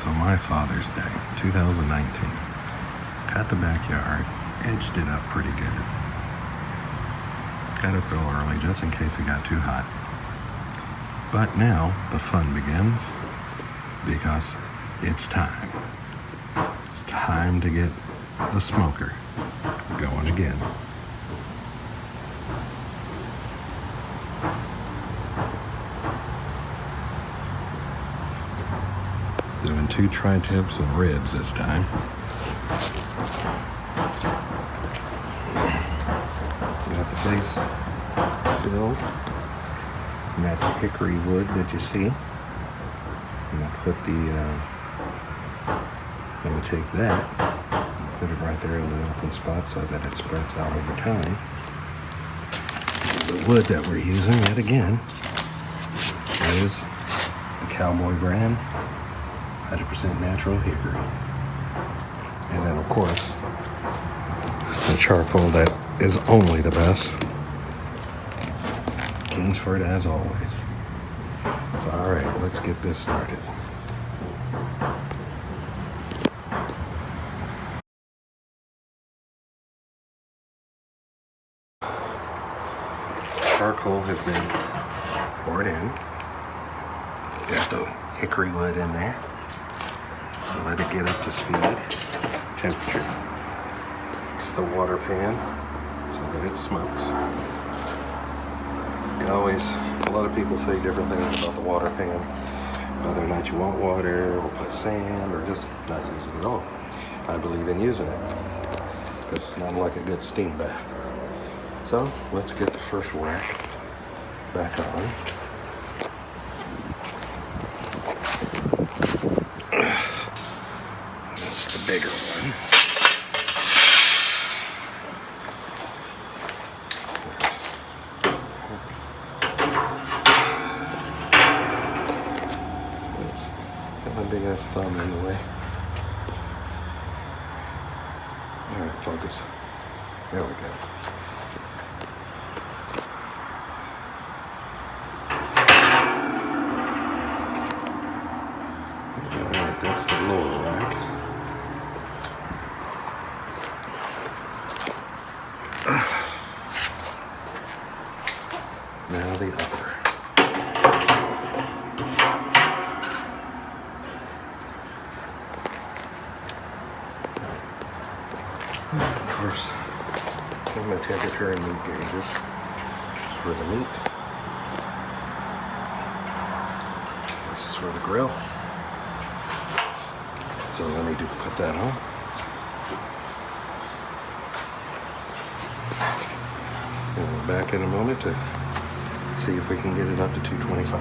So my Father's Day, 2019. Cut the backyard, edged it up pretty good. Got up real early just in case it got too hot. But now the fun begins because it's time. It's time to get the smoker going again. Doing 2 tri-tips and ribs this time. Got the base filled, and that's the hickory wood that you see. I'm gonna put I'm gonna take that and put it right there in the open spot so that it spreads out over time. The wood that we're using yet again is the Cowboy brand, 100% natural hickory. And then of course, the charcoal that is only the best. Kingsford as always. So, all right, let's get this started. Charcoal has been poured in. Got the hickory wood in there. Let it get up to speed. Temperature. Just the water pan so that it smokes. A lot of people say different things about the water pan. Whether or not you want water, or put sand, or just not use it at all. I believe in using it. It's not like a good steam bath. So let's get the first whack back on. That's the bigger one. Got my big ass thumb in the way. Alright, focus. There we go. Alright, that's the lower rack. Now the upper. Of course, some of my temperature and meat gauges just for the meat. This is for the grill. So let me put that on. And we're back in a moment to see if we can get it up to 225.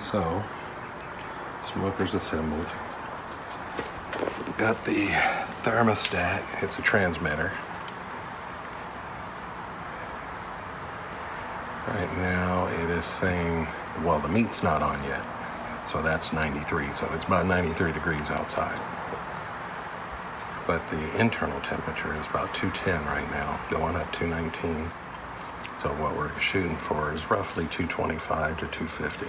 So, smoker's assembled. Got the thermostat, it's a transmitter. Right now it is saying, well, the meat's not on yet. So that's 93, so it's about 93 degrees outside. But the internal temperature is about 210 right now, going up 219. So what we're shooting for is roughly 225 to 250.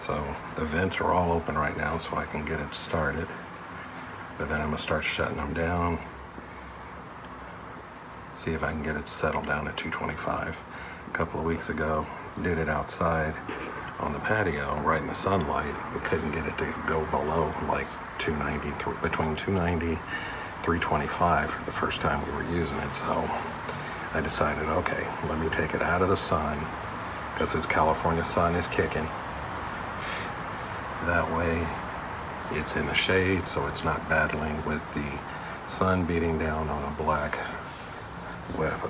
So the vents are all open right now so I can get it started. But then I'm gonna start shutting them down. See if I can get it settled down at 225. A couple of weeks ago, did it outside on the patio, right in the sunlight. We couldn't get it to go below like 290, between 290, 325 for the first time we were using it. So I decided, okay, let me take it out of the sun because this California sun is kicking. That way it's in the shade, so it's not battling with the sun beating down on a black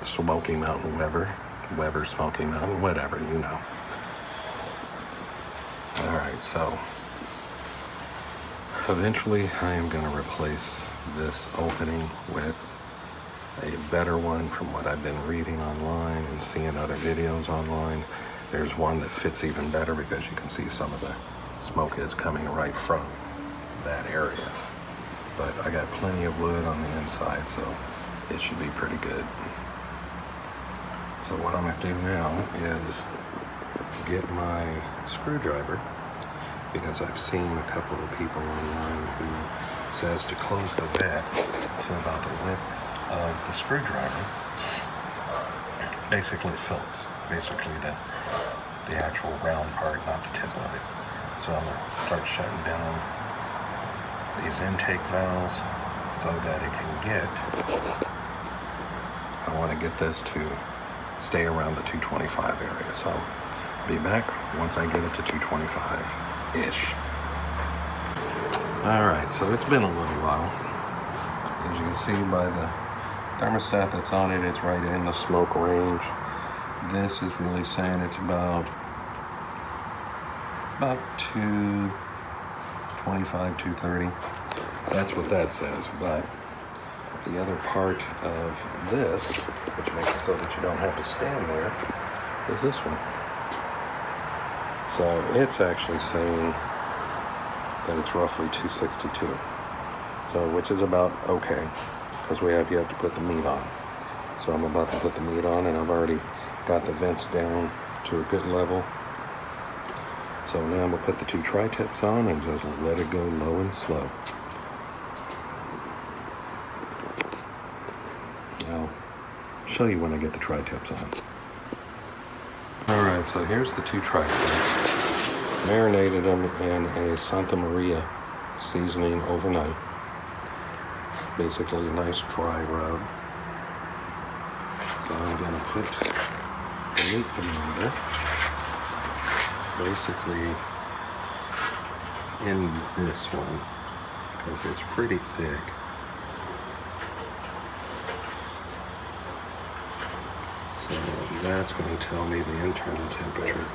Smoky Mountain Weber Smoky Mountain, whatever, you know. Alright, so eventually I am going to replace this opening with a better one from what I've been reading online and seeing other videos online. There's one that fits even better because you can see some of the smoke is coming right from that area. But I got plenty of wood on the inside, so it should be pretty good. So what I'm going to do now is get my screwdriver because I've seen a couple of people online who says to close the vet to about the width of the screwdriver. Basically it Phillips, basically the actual round part, not the tip of it. So I'm going to start shutting down these intake valves so that it can get, I want to get this to stay around the 225 area. So be back once I get it to 225-ish. Alright, so it's been a little while. As you can see by the thermostat that's on it, it's right in the smoke range. This is really saying it's about 225, 230. That's what that says. But the other part of this, which makes it so that you don't have to stand there, is this one. So it's actually saying that it's roughly 262. So which is about okay, because we have yet to put the meat on. So I'm about to put the meat on, and I've already got the vents down to a good level. So now I'm gonna put the two tri-tips on and just let it go low and slow. I'll show you when I get the tri-tips on. Alright, so here's the two tri-tips. Marinated them in a Santa Maria seasoning overnight. Basically a nice dry rub. So I'm going to put the meat thermometer basically in this one because it's pretty thick. So that's going to tell me the internal temperature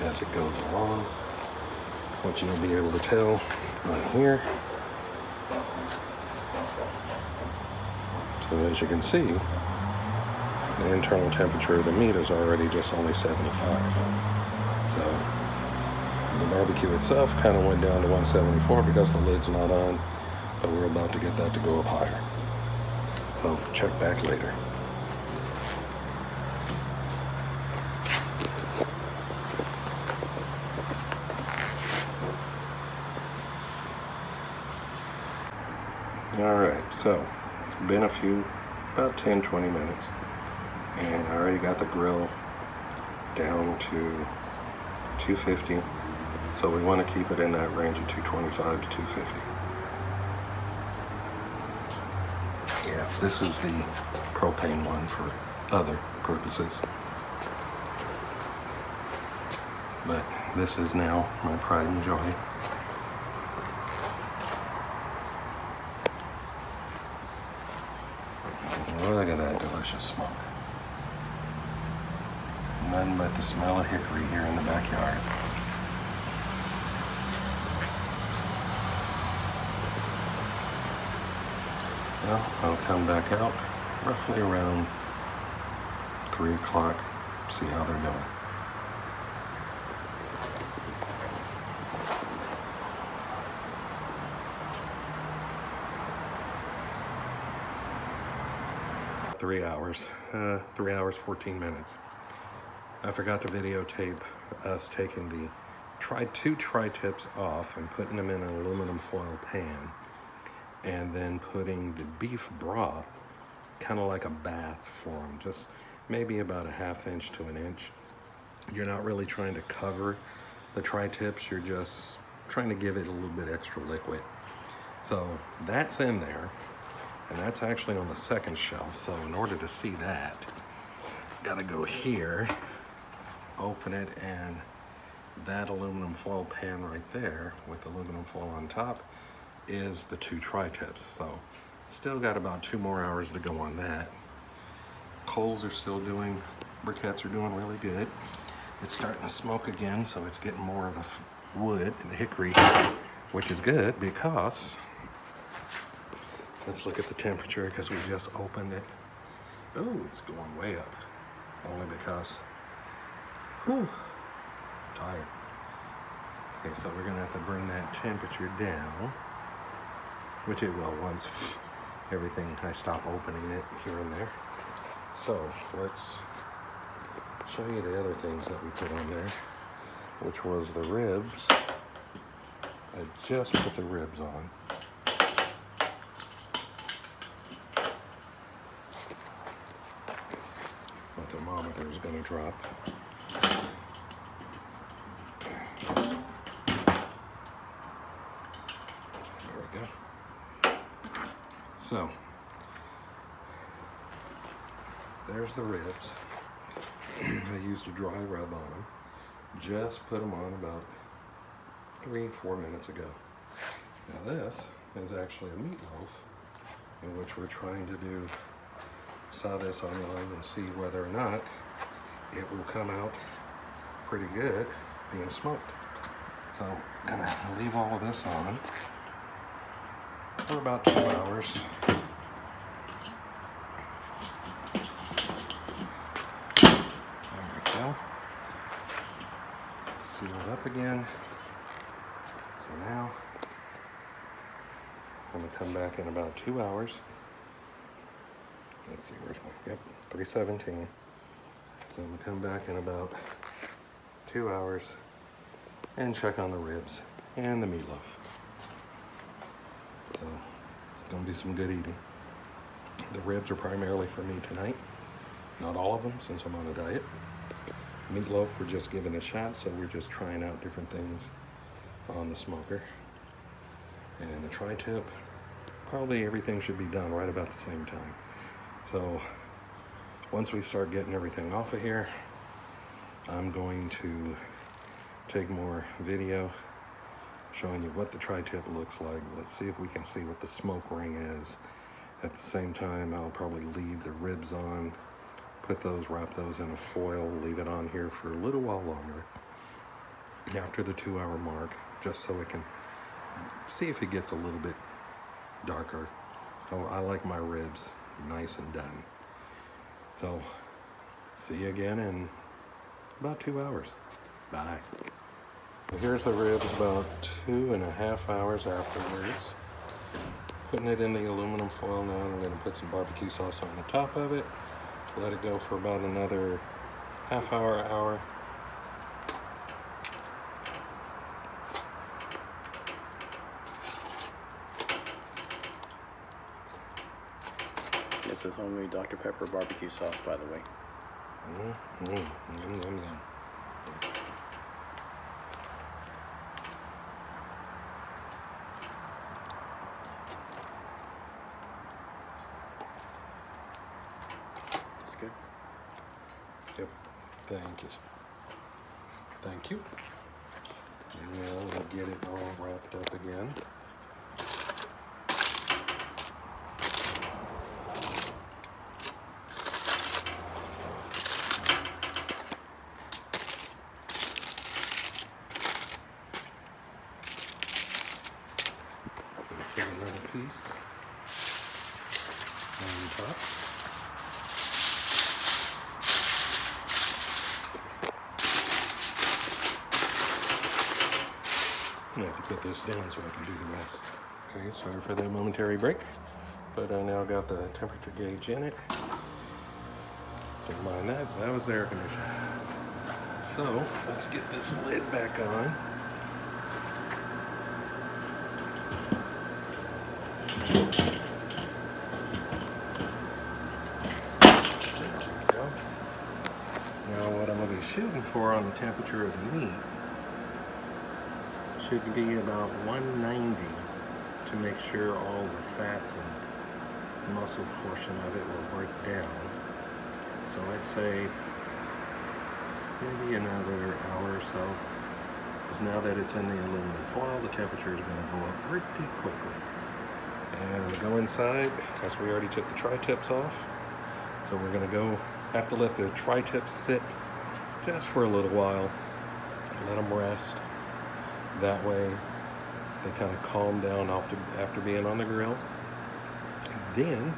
as it goes along. What you'll be able to tell on here. So as you can see, the internal temperature of the meat is already just only 75. So the barbecue itself kind of went down to 174 because the lid's not on, but we're about to get that to go up higher. So check back later. Alright, so it's been about 10-20 minutes, and I already got the grill down to 250, so we want to keep it in that range of 225 to 250. Yeah, this is the propane one for other purposes, but this is now my pride and joy. Look at that delicious smoke. Nothing but the smell of hickory here in the backyard. Well, I'll come back out roughly around 3 o'clock, see how they're doing. Three hours, 14 minutes. I forgot to videotape us taking the two tri-tips off and putting them in an aluminum foil pan, and then putting the beef broth kind of like a bath for them, just maybe about a 1/2 inch to 1 inch. You're not really trying to cover the tri-tips, you're just trying to give it a little bit extra liquid. So that's in there. And that's actually on the second shelf. So in order to see that, gotta go here, open it, and that aluminum foil pan right there with aluminum foil on top is the two tri-tips. So still got about 2 more hours to go on that. Coals are still doing, briquettes are doing really good. It's starting to smoke again, so it's getting more of the wood and the hickory, which is good because let's look at the temperature because we just opened it. Oh, it's going way up. Only because, whew, I'm tired. Okay, so we're gonna have to bring that temperature down, which it will once I stop opening it here and there. So let's show you the other things that we put on there. which was the ribs. I just put the ribs on. My thermometer is going to drop. There we go. So, there's the ribs. I used a dry rub on them. Just put them on about 3-4 minutes ago. Now this is actually a meatloaf in which we're trying to do. Saw this online and see whether or not it will come out pretty good being smoked. So I'm gonna leave all of this on for about 2 hours. There we go. Seal it up again. So now I'm gonna come back in about 2 hours. Let's see, where's my, yep, 3:17. So I'm gonna come back in about 2 hours and check on the ribs and the meatloaf. So it's gonna be some good eating. The ribs are primarily for me tonight. Not all of them, since I'm on a diet. Meatloaf, we're just giving a shot, so we're just trying out different things on the smoker. And the tri-tip, probably everything should be done right about the same time. So once we start getting everything off of here, I'm going to take more video showing you what the tri-tip looks like. Let's see if we can see what the smoke ring is. At the same time, I'll probably leave the ribs on, wrap those in a foil, leave it on here for a little while longer after the 2 hour mark, just so it can see if it gets a little bit darker. Oh, I like my ribs nice and done. So see you again in about 2 hours. Bye. So here's the ribs about 2.5 hours afterwards. Putting it in the aluminum foil now. I'm going to put some barbecue sauce on the top of it. Let it go for about another half hour. This is only Dr. Pepper barbecue sauce, by the way. Yum, yum, yum. That's good. Yep. Thank you. Thank you. And now we'll get it all wrapped up again. Put another piece on top. I'm gonna have to put this down so I can do the rest. Okay, sorry for that momentary break, but I now got the temperature gauge in it. Don't mind that, that was the air conditioner. So, let's get this lid back on. Now what I'm going to be shooting for on the temperature of the meat should be about 190 to make sure all the fats and muscle portion of it will break down. So I'd say maybe another hour or so, because now that it's in the aluminum foil, the temperature is going to go up pretty quickly. And I'm going to go inside, because we already took the tri-tips off. So we're going to have to let the tri-tips sit just for a little while, let them rest. That way they kind of calm down after being on the grill. Then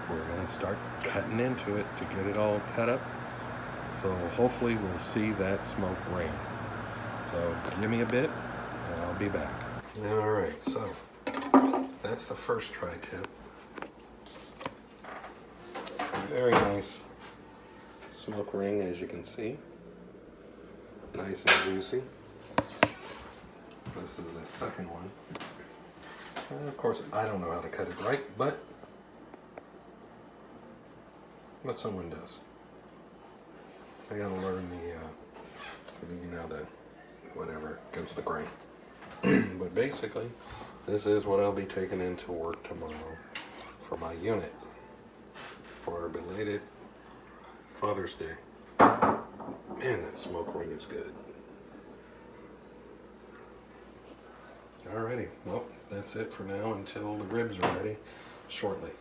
we're going to start cutting into it to get it all cut up. So hopefully we'll see that smoke ring. So give me a bit and I'll be back. All right, so that's the first tri-tip. Very nice smoke ring, as you can see. nice and juicy. This is the second one. And of course, I don't know how to cut it right, but someone does. I gotta learn the whatever against the grain. But basically, this is what I'll be taking into work tomorrow for my unit for our belated Father's Day. Man, that smoke ring is good. Alrighty, well, that's it for now until the ribs are ready shortly.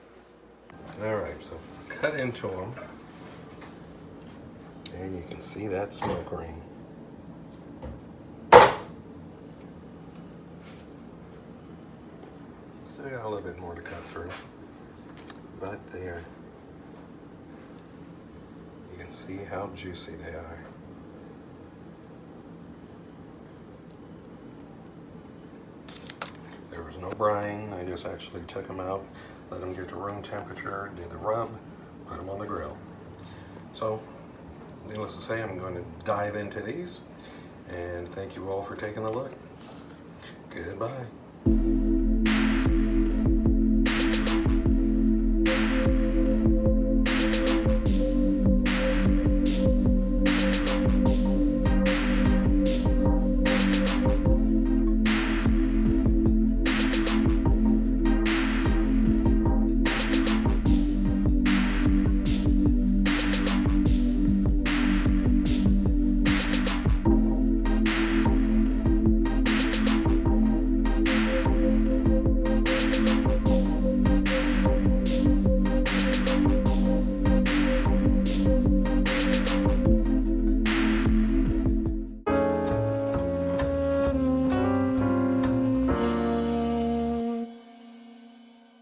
Alright, so cut into them. And you can see that smoke ring. Still got a little bit more to cut through. But there. You can see how juicy they are. There was no brining. I just actually took them out, let them get to room temperature, did the rub, put them on the grill. So, needless to say, I'm going to dive into these, and thank you all for taking a look. Goodbye.